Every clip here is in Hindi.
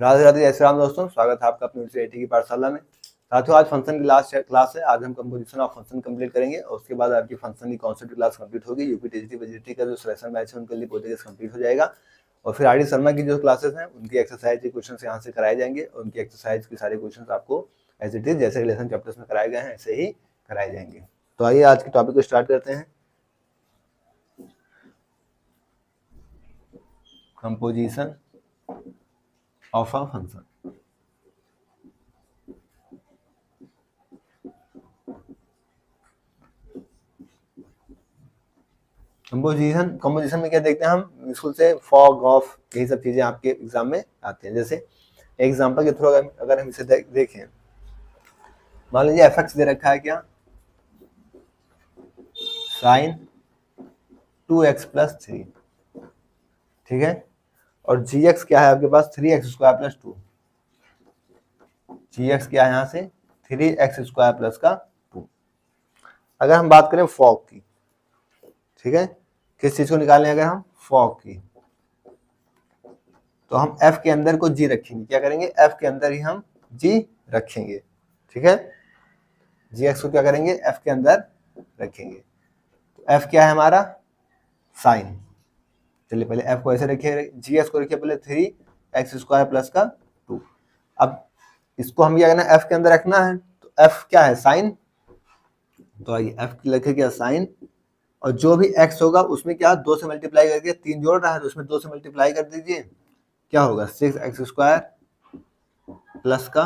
राधे राधे, जय श्री राम दोस्तों। स्वागत है आपका अपनी यूनिवर्सिटी की पाठशाला में। साथियों, आज फंक्शन की लास्ट क्लास है। आज हम कंपोजिशन ऑफ फंक्शन कंप्लीट करेंगे और उसके बाद आपकी फंक्शन की कॉन्सेप्ट क्लास कंप्लीट होगी। यूपी टीजीटी वजीटी का जो सिलेक्शन बैच है उनके लिए प्रोजेक्ट कंप्लीट हो जाएगा और फिर आर डी शर्मा की जो क्लासेस हैं उनकी एक्सरसाइज के क्वेश्चन यहाँ से कराए जाएंगे और उनकी एक्सरसाइज के सारे क्वेश्चन आपको एज इट इज जैसे रिलेशन चैप्टर्स में कराए गए हैं ऐसे ही कराए जाएंगे। तो आइए आज के टॉपिक को स्टार्ट करते हैं। Composition of a function. Composition में क्या देखते हैं हम, स्कूल से फॉग ऑफ यही सब चीजें आपके एग्जाम में आती हैं। जैसे एग्जांपल के थ्रू अगर हम इसे देखें, मान लीजिए एफ एक्स दे रखा है क्या, साइन 2x+3, ठीक है। और जी एक्स क्या है आपके पास, 3x² + 2। जी एक्स क्या है यहाँ से 3x²+2। अगर हम बात करें फॉग की, ठीक है, किस चीज को निकालें, अगर हम फॉग की तो हम f के अंदर को g रखेंगे। क्या करेंगे, f के अंदर ही हम g रखेंगे, ठीक है। gx को क्या करेंगे, f के अंदर रखेंगे। तो f क्या है हमारा, साइन। चलिए पहले f को ऐसे रखिए, gx को रखिए पहले 3x² + 2। अब इसको हम क्या करना है, f के अंदर रखना है, तो f क्या है, साइन। तो आइए f लिखे क्या, साइन, और जो भी x होगा उसमें क्या 2 से मल्टीप्लाई करके 3 जोड़ रहा है तो उसमें 2 से मल्टीप्लाई कर दीजिए। क्या होगा 6x² प्लस का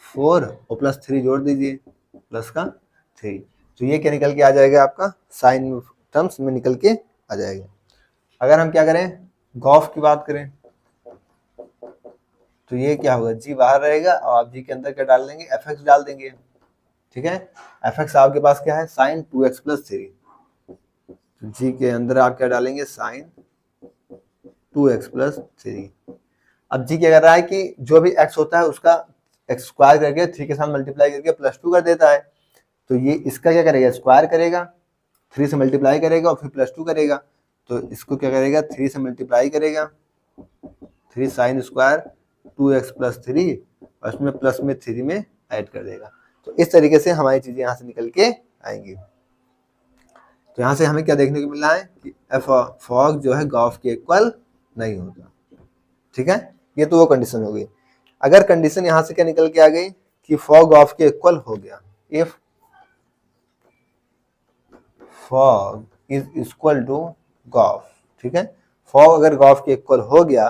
4 और +3 जोड़ दीजिए प्लस का 3। तो ये क्या निकल के आ जाएगा, आपका साइन टर्म्स में निकल के आ जाएगा। अगर हम क्या करें, गॉफ की बात करें तो ये क्या होगा, जी बाहर रहेगा और आप जी के अंदर क्या डाल देंगे, एफ एक्स डाल देंगे, ठीक है। एफ एक्स आपके पास क्या है, साइन 2x+3। तो जी के अंदर आप क्या डालेंगे, साइन 2x+3। अब जी क्या कर रहा है कि जो भी x होता है उसका x² करके 3 के साथ मल्टीप्लाई करके +2 कर देता है। तो ये इसका क्या करेगा, स्क्वायर करेगा, 3 से मल्टीप्लाई करेगा और फिर +2 करेगा। तो इसको क्या करेगा, 3 से मल्टीप्लाई करेगा, 3 साइन स्क्वायर 2x+3 और उसमें प्लस में 3 में ऐड कर देगा। तो इस तरीके से हमारी चीजें यहाँ से निकल के आएंगी। तो यहाँ से हमें क्या देखने को मिल रहा है कि एफ फॉग जो है गॉफ के इक्वल नहीं होता, ठीक है। ये तो वो कंडीशन हो गई। अगर कंडीशन यहाँ से क्या निकल के आ गई कि फॉग ऑफ के इक्वल हो गया, if fog is equal to gof, ठीक है। फॉग अगर गॉफ के इक्वल हो गया,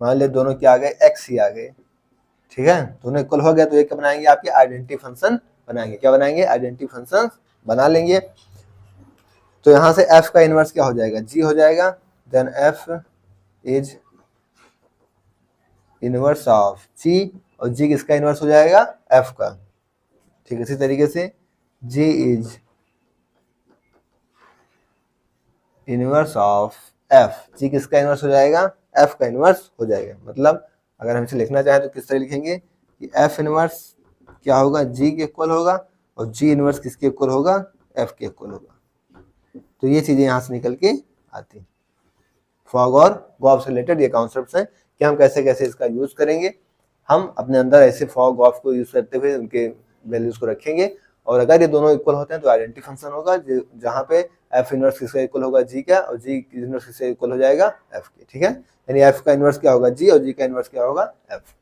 मान लिया दोनों क्या आ गए, एक्स ही आ गए, ठीक है, दोनों इक्वल हो गया, तो ये क्या बनाएंगे, आपके आइडेंटिटी फंक्शन बनाएंगे। क्या बनाएंगे, आइडेंटिटी फंक्शन बना लेंगे। तो यहाँ से f का इनवर्स क्या हो जाएगा, g हो जाएगा। Then f is inverse of g, और g किसका इनवर्स हो जाएगा, f का, ठीक है। इसी तरीके से g is inverse of f, g किसका इनवर्स हो जाएगा, f का इनवर्स हो जाएगा। मतलब अगर हम इसे लिखना चाहें तो किस तरह लिखेंगे कि f इनवर्स क्या होगा, g के इक्वल होगा, और g इनवर्स किसके इक्वल होगा, f के इक्वल होगा। तो ये चीजें यहाँ से निकल के आती। फॉग और गॉफ से रिलेटेड ये कॉन्सेप्ट्स हैं कि हम कैसे कैसे इसका यूज करेंगे। हम अपने अंदर ऐसे फॉग गॉफ को यूज करते हुए उनके वैल्यूज को रखेंगे, और अगर ये दोनों इक्वल होते हैं तो आइडेंटिटी फंक्शन होगा जहाँ पे एफ इनवर्स किसका इक्वल होगा, जी का, और जी इनवर्स किसका इक्वल हो जाएगा, एफ के, ठीक है। यानी एफ का इनवर्स क्या होगा, जी, और जी का इनवर्स क्या होगा, एफ।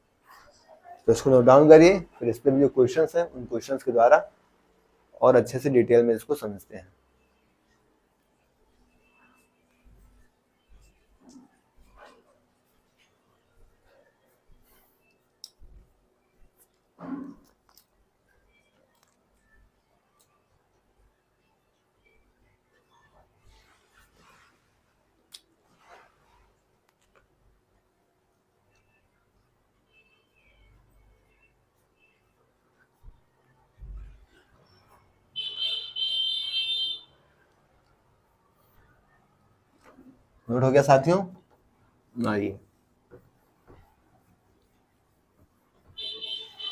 तो इसको नोट डाउन करिए, फिर इस पर भी जो क्वेश्चन है उन क्वेश्चन के द्वारा और अच्छे से डिटेल में इसको समझते हैं। नोट हो गया साथियों, आइए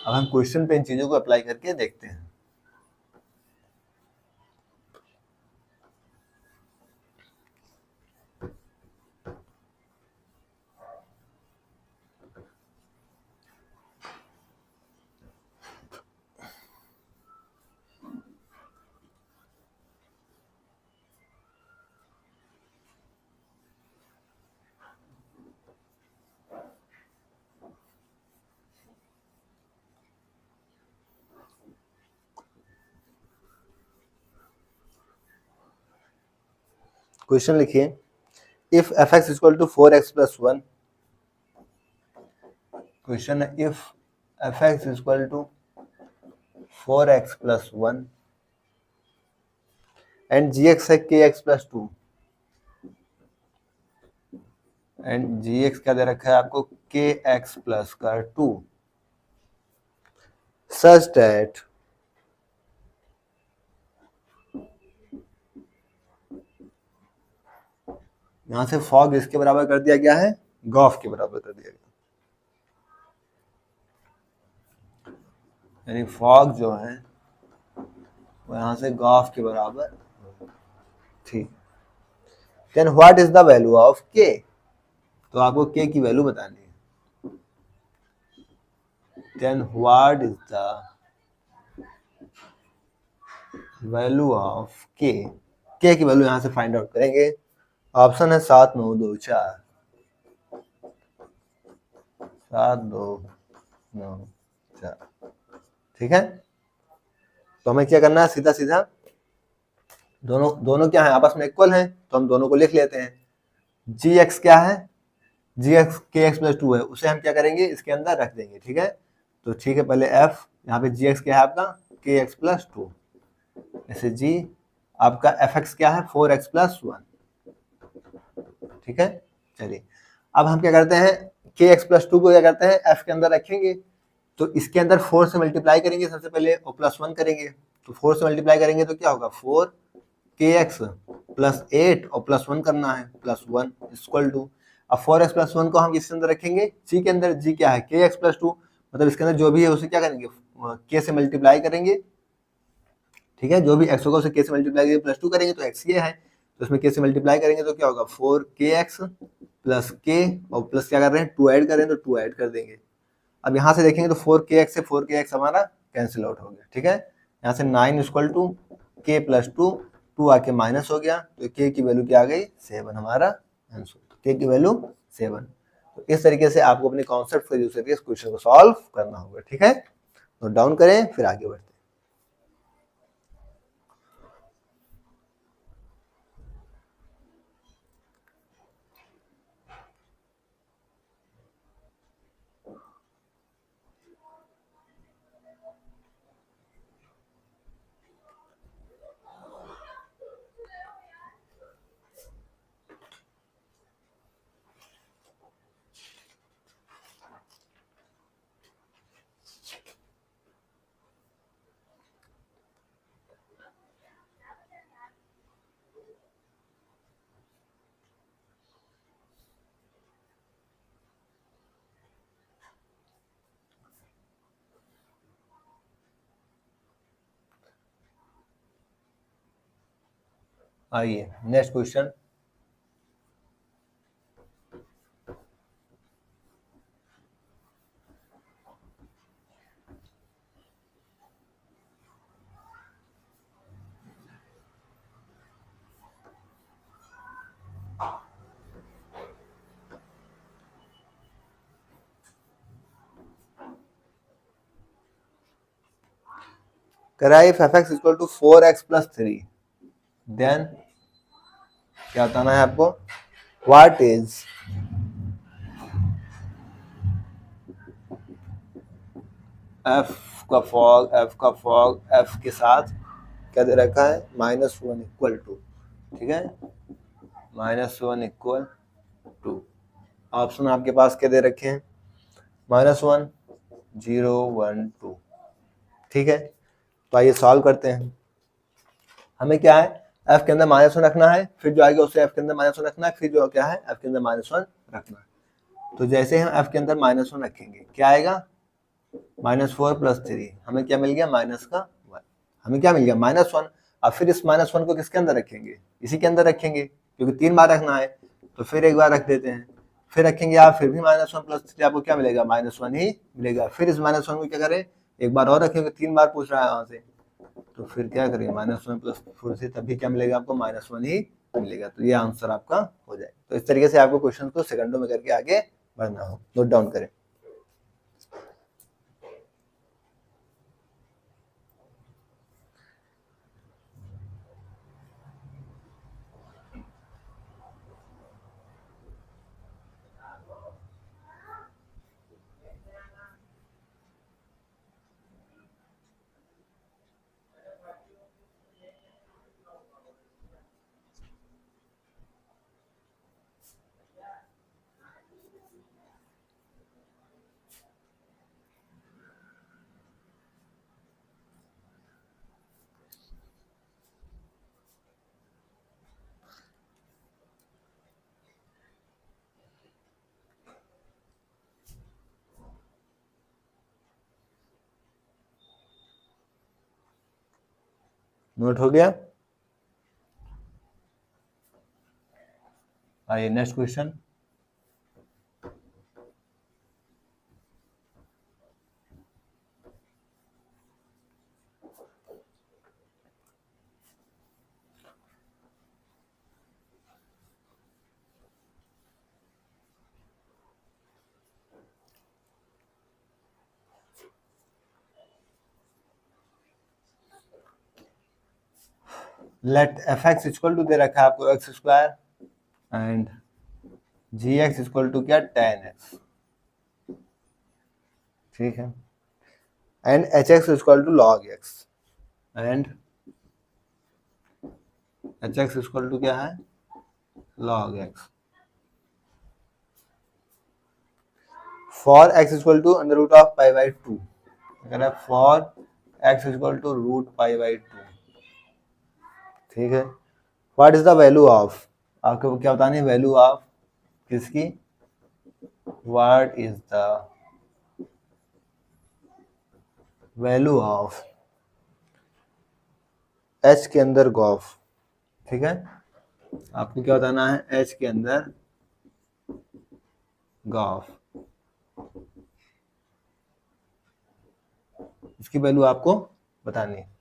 अब हम क्वेश्चन पे इन चीजों को अप्लाई करके देखते हैं। क्वेश्चन लिखिए, if f x equal to 4x plus 1, question है if f x equal to 4x plus 1 and g x है k x plus 2, and g x क्या दे रखा है आपको, के एक्स प्लस का 2, सच दैट यहां से फॉग इसके बराबर कर दिया गया है, गॉफ के बराबर कर दिया गया, यानी फॉग जो है वो यहां से गॉफ के बराबर, ठीक। Then what is the value of k, तो आपको के की वैल्यू बतानी है। Then what is the value of k की वैल्यू यहां से फाइंड आउट करेंगे। ऑप्शन है 7 9 2 4, 7 2 9 4, ठीक है। तो हमें क्या करना है, सीधा सीधा दोनों दोनों क्या है, आपस में इक्वल हैं, तो हम दोनों को लिख लेते हैं। जी एक्स क्या है, जी एक्स के एक्स प्लस 2 है, उसे हम क्या करेंगे इसके अंदर रख देंगे, ठीक है। तो ठीक है, पहले एफ, यहाँ पे जी एक्स क्या है आपका के एक्स प्लस 2, ऐसे जी आपका एफ एक्स क्या है 4x प्लस 1, ठीक है। चलिए अब हम क्या करते हैं, के एक्स प्लस 2 को क्या करते हैं एफ के अंदर रखेंगे, तो इसके अंदर 4 से मल्टीप्लाई करेंगे सबसे पहले और प्लस 1 करेंगे, तो 4 से मल्टीप्लाई करेंगे तो क्या होगा 4 के एक्स प्लस 8 और प्लस 1 करना है प्लस 1 इक्वल टू, अब 4x प्लस 1 को हम किसके अंदर रखेंगे, जी के अंदर, जी क्या है के एक्स प्लस 2, मतलब इसके अंदर जो भी है उसे क्या करेंगे के से मल्टीप्लाई करेंगे, ठीक है। जो भी एक्स होगा उसे के से मल्टीप्लाई करेंगे, प्लस 2 करेंगे तो एक्स ये है, तो इसमें के से मल्टीप्लाई करेंगे तो क्या होगा 4kx प्लस के और प्लस क्या कर रहे हैं 2 ऐड कर रहे हैं तो 2 ऐड कर देंगे। अब यहाँ से देखेंगे तो 4kx से 4kx हमारा कैंसिल आउट हो गया, ठीक है। यहाँ से 9 इक्वल टू के प्लस 2, 2 आके माइनस हो गया, तो के की वैल्यू क्या आ गई 7, हमारा आंसर, के की वैल्यू 7। तो इस तरीके से आपको अपने कॉन्सेप्ट को यूज करके इस क्वेश्चन को सॉल्व करना होगा, ठीक है। नोट डाउन करें फिर आगे बढ़ते हैं। आइए नेक्स्ट क्वेश्चन, करा if f x equal to 4x plus 3, then क्या बताना है आपको, व्हाट इज एफ का फॉग एफ के साथ क्या दे रखा है -1 इक्वल टू, ठीक है, -1 इक्वल टू, ऑप्शन आपके पास क्या दे रखे हैं -1 0 1 2, ठीक है। तो आइए सॉल्व करते हैं। हमें क्या है एफ के अंदर -1 रखना है, फिर जो आएगा उसे एफ के अंदर -1 रखना है, फिर जो क्या है एफ के अंदर -1 रखना है। तो जैसे हम एफ के अंदर -1 रखेंगे क्या आएगा -4 प्लस 3, हमें क्या मिल गया माइनस का 1, हमें क्या मिल गया -1। अब फिर इस -1 को किसके अंदर रखेंगे, इसी के अंदर रखेंगे क्योंकि 3 बार रखना है, तो फिर एक बार रख देते हैं, फिर रखेंगे आप, फिर भी -1 प्लस 3 आपको क्या मिलेगा -1 ही मिलेगा। फिर इस -1 को क्या करें एक बार और रखेंगे, 3 बार पूछ रहा है वहां से, तो फिर क्या करेंगे -1 प्लस 4 से तभी क्या मिलेगा आपको -1 ही मिलेगा, तो ये आंसर आपका हो जाएगा। तो इस तरीके से आपको क्वेश्चन को सेकंडों में करके आगे बढ़ना हो, नोट डाउन करें। नोट हो गया? आइए next question. Let f x equal to दे रखा है आपको x square and g x equal to क्या, टेन एक्स, ठीक है, and h x equal to log x, and h x equal to क्या है, log x, for x equal to under root of pi by two, अगर है for x equal to root pi by two, ठीक है। What is the value of, आपको क्या बतानी है, वैल्यू ऑफ किसकी, what is the value of H के अंदर गॉफ, ठीक है, आपको क्या बताना है, एच के अंदर गॉफ, इसकी वैल्यू आपको बतानी है।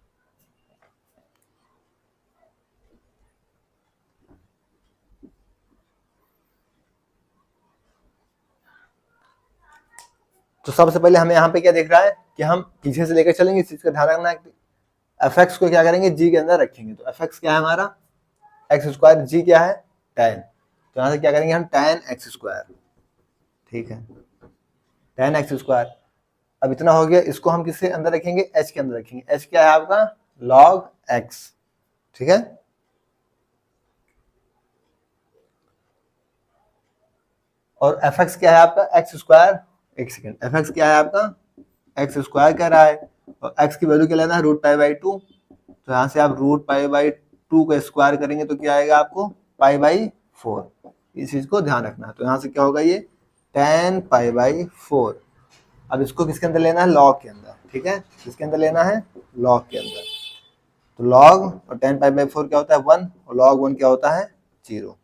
तो सबसे पहले हमें यहाँ पे क्या देख रहा है कि हम पीछे से लेकर चलेंगे, इस चीज का ध्यान रखना है। एफ एक्स को क्या करेंगे, जी के अंदर रखेंगे, तो एफ एक्स क्या है हमारा, एक्स स्क्वायर, जी क्या है, टेन, तो यहाँ से क्या करेंगे हम, टेन एक्स स्क्वायर, ठीक है, टेन एक्स स्क्वायर। अब इतना हो गया, इसको हम किसके अंदर रखेंगे, एच के अंदर रखेंगे, एच क्या है आपका, लॉग एक्स, ठीक है। और एफ एक्स क्या है आपका, एक्स स्क्वायर, एक सेकेंड, एफ एक्स क्या है आपका, एक्स स्क्वायर कह रहा है, और एक्स की वैल्यू क्या लेना है, रूट पाई बाई टू, तो यहाँ से आप रूट पाई बाई टू का स्क्वायर करेंगे तो क्या आएगा आपको, पाई बाई फोर, इस चीज को ध्यान रखना है। तो यहाँ से क्या होगा, ये टेन पाई बाई फोर। अब इसको किसके अंदर लेना है, लॉग के अंदर, ठीक है, किसके अंदर लेना है, लॉग के अंदर, तो लॉग और टेन पाई बाई फोर क्या होता है, वन, और लॉग वन क्या होता है, जीरो,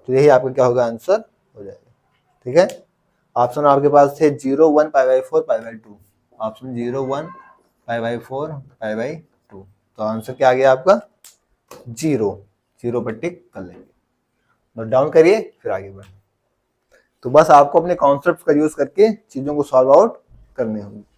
तो यही आपका क्या होगा, आंसर हो जाएगा, ठीक है। ऑप्शन आपके पास थे zero, one, pi by four, pi by to, option zero, one, pi by four, pi by to, तो आंसर क्या आ गया आपका, जीरो, जीरो पर टिक कर लेंगे, नोट डाउन करिए फिर आगे बढ़े। तो बस आपको अपने कॉन्सेप्ट का यूज करके चीजों को सॉल्व आउट करने होंगे।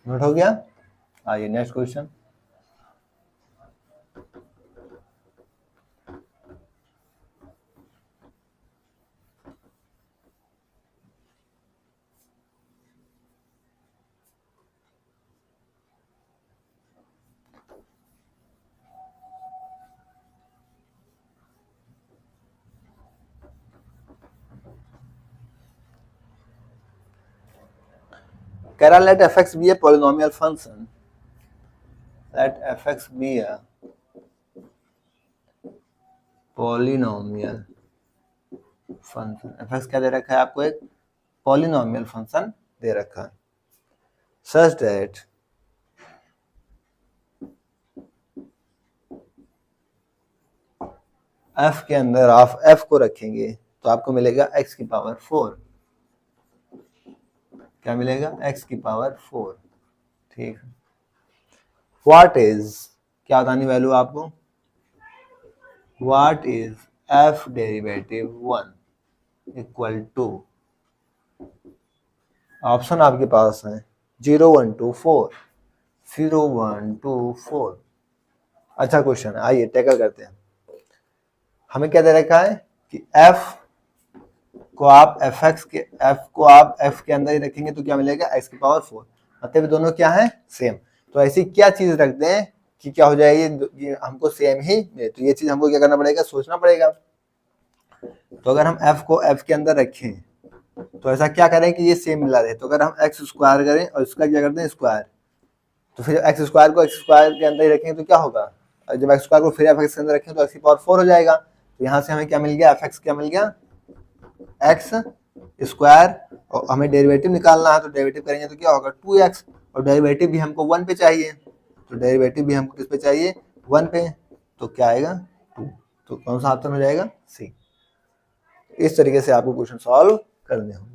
नोट हो गया? आइए नेक्स्ट क्वेश्चन। कह रहा let fx be a polynomial function, let fx be a polynomial function, fx क्या दे रखा है आपको, एक polynomial function दे रखा है, such that f के अंदर आप f को रखेंगे तो आपको मिलेगा x की पावर 4, क्या मिलेगा, x की पावर 4, ठीक है। व्हाट इज, क्या बतानी वैल्यू आपको, what is f derivative 1 equal to, option आपके पास है 0, 1, 2, 4, 0, 1, 2, 4। अच्छा क्वेश्चन है, आइए टैकल करते हैं। हमें क्या दे रखा है कि f को आप f को आप f के अंदर ही रखेंगे तो क्या मिलेगा, x की पावर 4। मतलब दोनों क्या है, सेम। तो ऐसी क्या चीज रख दें कि क्या हो जाएगी, ये हमको सेम ही मिले। तो ये चीज हमको क्या करना पड़ेगा, सोचना पड़ेगा। तो अगर हम f को f के अंदर रखें तो ऐसा क्या करें कि ये सेम मिला रहे। तो अगर हम x स्क्वायर करें और इसका क्या करते हैं स्क्वायर, तो फिर x स्क्वायर को x स्क्वायर के अंदर ही रखेंगे तो क्या होगा, जब x स्क्वायर को फिर f(x) के अंदर रखें तो x की पावर 4 हो जाएगा। तो यहाँ से हमें क्या मिल गया, f(x) क्या मिल गया, x स्क्वायर। और हमें डेरिवेटिव निकालना है तो डेरिवेटिव करेंगे तो क्या होगा 2x, और डेरिवेटिव भी हमको 1 पे चाहिए। तो डेरिवेटिव भी हमको किस पे चाहिए, 1 पे। तो क्या आएगा 2। तो कौन सा ऑप्शन हो जाएगा, सी। इस तरीके से आपको क्वेश्चन सॉल्व करने होंगे।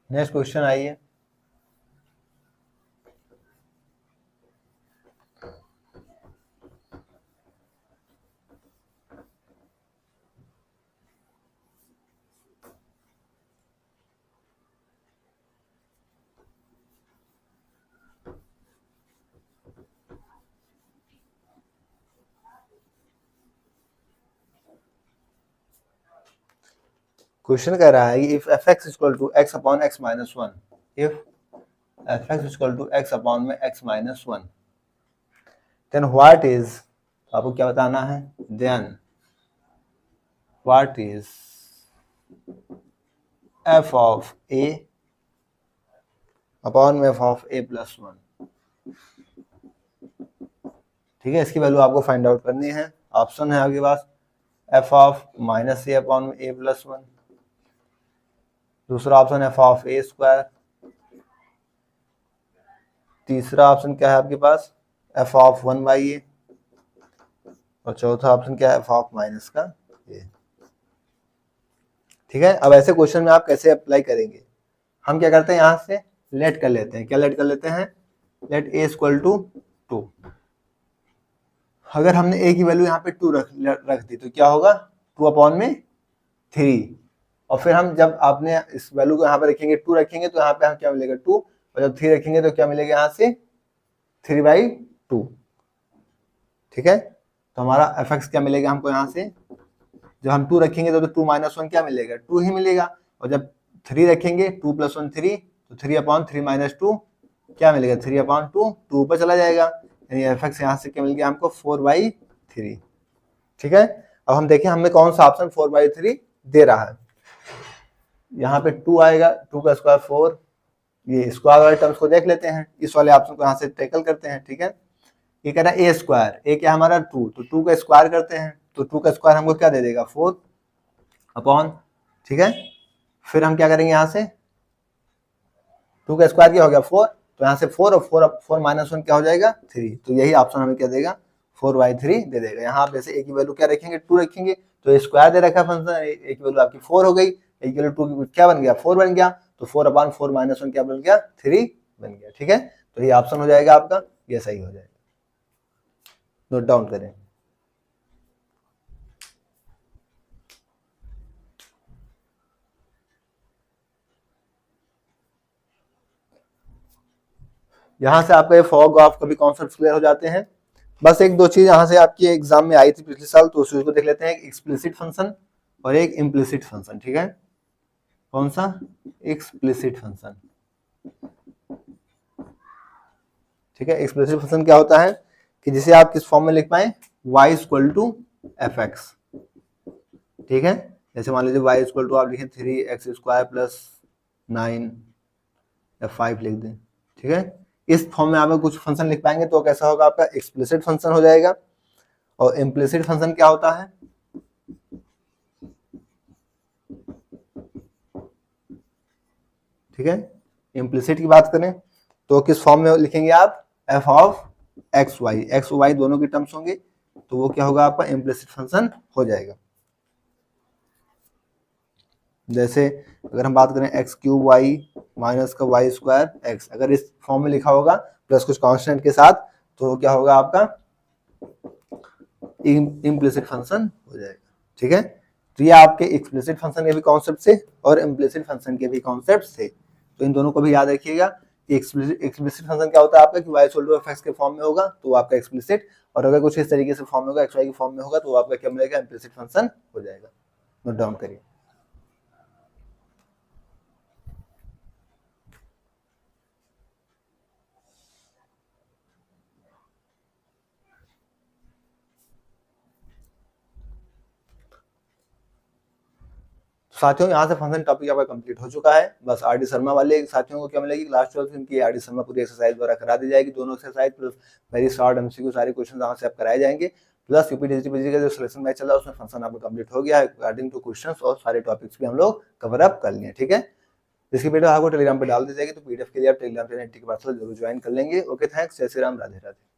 नेक्स्ट क्वेश्चन आइए। क्वेश्चन कह रहा है कि if f(x) equal to x upon x minus 1, if f(x) equal to x upon में x minus 1, then what is, आपको क्या बताना है, then what is f of a upon में f ऑफ a प्लस 1। ठीक है, इसकी वैल्यू आपको फाइंड आउट करनी है। ऑप्शन है आपके पास f of minus a upon में a प्लस 1, दूसरा option f of a square, तीसरा ऑप्शन क्या है आपके पास f ऑफ 1 बाई ए, और चौथा ऑप्शन क्या है f ऑफ माइनस का a। ठीक है, अब ऐसे क्वेश्चन में आप कैसे अप्लाई करेंगे, हम क्या करते हैं यहां से लेट कर लेते हैं। क्या लेट कर लेते हैं, लेट a इक्वल टू 2। अगर हमने a की वैल्यू यहाँ पे 2 रख दी तो क्या होगा 2 अपॉन में 3, और फिर हम जब आपने इस वैल्यू को यहाँ पे रखेंगे 2 रखेंगे तो यहाँ पे हम क्या मिलेगा 2, और जब 3 रखेंगे तो क्या मिलेगा यहाँ से 3/2। ठीक है, तो हमारा f(x) क्या मिलेगा हमको यहाँ से, जब हम 2 रखेंगे तो 2 माइनस 1 क्या मिलेगा 2 ही मिलेगा, और जब 3 रखेंगे 2 प्लस 1 3, तो 3 अपॉन 3 माइनस 2 क्या मिलेगा 3 अपॉन 2, 2 ऊपर चला जाएगा, यानी f(x) यहाँ से क्या मिल गया हमको 4/3। ठीक है, अब हम देखें हमें कौन सा ऑप्शन 4/3 दे रहा है। यहाँ पे 2 आएगा, 2 का स्क्वायर 4, ये स्क्वायर वाले टर्म्स को देख लेते हैं, इस वाले ऑप्शन को यहाँ से टैकल करते हैं। ठीक है, ये कह रहा है ए स्क्वायर, ए क्या हमारा 2, तो 2 का स्क्वायर करते हैं, तो 2 का स्क्वायर हमको क्या दे देगा 4 अपॉन। ठीक है, फिर हम क्या करेंगे यहाँ से 2 का स्क्वायर क्या हो गया 4, तो यहाँ से 4 और 4 माइनस 1 क्या हो जाएगा 3, तो यही ऑप्शन हमें क्या देगा 4/3 दे देगा। यहाँ आप जैसे ए की वैल्यू क्या रखेंगे 2 रखेंगे, तो स्क्वायर दे रखा है फंक्शन, ए की वैल्यू आपकी 4 हो गई, ए की वैल्यू 2 क्या बन गया 4 बन गया, तो 4 अपॉन 4 माइनस 1 क्या बन गया 3 बन गया। ठीक है, तो ये ऑप्शन हो जाएगा आपका, ये सही हो जाएगा। नोट डाउन करें। यहां से आपका ये फॉग ऑफ का भी कॉन्सेप्ट क्लियर हो जाते हैं। बस एक दो चीज यहां से आपकी एग्जाम में आई थी पिछले साल, तो उसी को देख लेते हैं, एक एक्सप्लिसिट फंक्शन और एक इम्प्लिसिट फंक्शन। ठीक है, कौन सा, एक्सप्लिसिट फंक्शन। ठीक है, एक्सप्लिसिट फंक्शन क्या होता है कि जिसे आप किस फॉर्म में लिख पाए, y इक्वल टू f(x). ठीक है, जैसे मान लीजिए y इक्वल टू आप लिखें 3x स्क्वायर प्लस 9 या 5 लिख दें। ठीक है, इस फॉर्म में आप कुछ फंक्शन लिख पाएंगे तो कैसा होगा आपका एक्सप्लिसिट फंक्शन हो जाएगा। और इम्प्लिसिट फंक्शन क्या होता है, ठीक है, इम्प्लिसिट की बात करें तो किस फॉर्म में लिखेंगे आप, f ऑफ एक्स वाई दोनों की टर्म्स होंगे, तो वो क्या होगा आपका इम्प्लिसिट फंक्शन हो जाएगा। जैसे अगर हम बात करें एक्स क्यूब वाई माइनस का वाई स्क्वायर एक्स, अगर इस फॉर्म में लिखा होगा प्लस कुछ कांस्टेंट के साथ, तो क्या होगा आपका इम्प्लिसिट फंक्शन हो जाएगा। ठीक है, तो ये आपके एक्सप्लिसिट फंक्शन के भी कॉन्सेप्ट थे और इम्प्लिसिट फंक्शन के भी कॉन्सेप्ट थे, तो इन दोनों को भी याद रखिएगा कि एक्सप्लिसिट फंक्शन क्या होता है आपका कि y सोल्डर ऑफ x के फॉर्म में होगा तो आपका एक्सप्लिसिट, और अगर कुछ इस तरीके से फॉर्म में होगा xy के फॉर्म में होगा तो आपका क्या मिलेगा, इम्प्लिसिट फंक्शन हो जाएगा। नोट डाउन करिए। साथियों यहाँ से फंक्शन टॉपिक आपका कंप्लीट हो चुका है। बस आर डी शर्मा वाले साथियों को क्या मिलेगी, क्लास 12 इनकी आर डी शर्मा पूरी एक्सरसाइज द्वारा करा दी जाएगी, दोनों exercise plus very short MCQ सारे क्वेश्चन यहाँ से आप कराए जाएंगे, प्लस यूपीडीजीपीजी का जो सिलेक्शन बैच चल रहा है उसमें फंक्शन आपका कंप्लीट हो गया है अकॉर्डिंग टू क्वेश्चन, और सारे टॉपिक्स भी हम लोग कवर अप कर लिए। ठीक है, इसकी वीडियो आपको टेलीग्राम पे डाल दी जाएगी, तो पीडीएफ के लिए आप टेलीग्राम चैनल के पास जरूर ज्वाइन कर लेंगे। ओके, थैंक्स, जय श्री राम, राधे राधे।